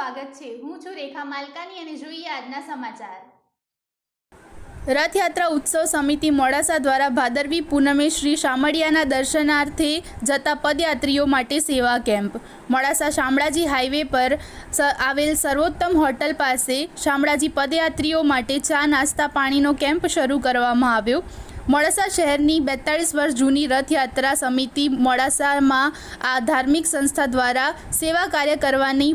સ્વાગત છે। હું છું રેખા માલકાની અને જોઈએ આજના સમાચાર। રથયાત્રા ઉત્સવ સમિતિ મોડાસા દ્વારા ભાદરવી પૂનમે શ્રી શામળિયાના દર્શનાર્થે જતા પદયાત્રીઓ માટે સેવા કેમ્પ। મોડાસા શામળાજી હાઈવે પર આવેલ સર્વોત્તમ હોટલ પાસે શામળાજી પદયાત્રીઓ માટે ચા નાસ્તા પાણીનો કેમ્પ શરૂ કરવામાં આવ્યો। મોડાસા શહેરની 42 વર્ષ જૂની રથયાત્રા સમિતિ મોડાસામાં આ ધાર્મિક સંસ્થા દ્વારા સેવા કાર્ય કરવાની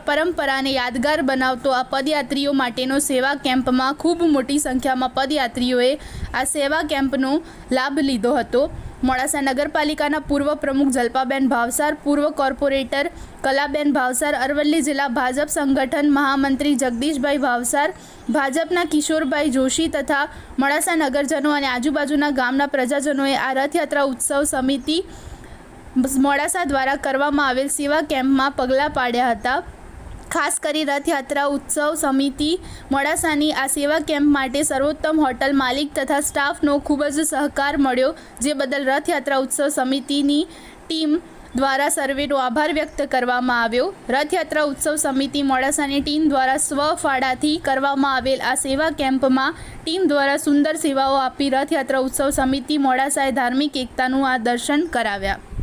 પરંપરાને યાદગાર બનાવતો આ પદયાત્રીઓ માટેનો સેવા કેમ્પમાં ખૂબ મોટી સંખ્યામાં પદયાત્રીઓએ આ સેવા કેમ્પનો લાભ લીધો હતો। મોડાસા નગરપાલિકાના પૂર્વ પ્રમુખ જલ્પાબેન ભાવસાર, પૂર્વ કોર્પોરેટર કલાબેન ભાવસાર, અરવલ્લી જિલ્લા ભાજપ સંગઠન મહામંત્રી જગદીશભાઈ ભાવસાર, ભાજપના કિશોરભાઈ જોશી તથા મોડાસા નગરજનો અને આજુબાજુના ગામના પ્રજાજનોએ આ રથયાત્રા ઉત્સવ સમિતિ મોડાસા દ્વારા કરવામાં આવેલ સેવા કેમ્પમાં પગલાં પાડ્યા હતા। ખાસ કરી રથયાત્રા ઉત્સવ સમિતિ મોડાસાની આ સેવા કેમ્પ માટે સર્વોત્તમ હોટલ માલિક તથા સ્ટાફનો ખૂબ જ સહકાર મળ્યો, જે બદલ રથયાત્રા ઉત્સવ સમિતિની ટીમ દ્વારા સર્વેનો આભાર વ્યક્ત કરવામાં આવ્યો। રથયાત્રા ઉત્સવ સમિતિ મોડાસાની ટીમ દ્વારા સ્વફાળાથી કરવામાં આવેલ આ સેવા કેમ્પમાં ટીમ દ્વારા સુંદર સેવાઓ આપી રથયાત્રા ઉત્સવ સમિતિ મોડાસાએ ધાર્મિક એકતાનું આ દર્શન કરાવ્યા।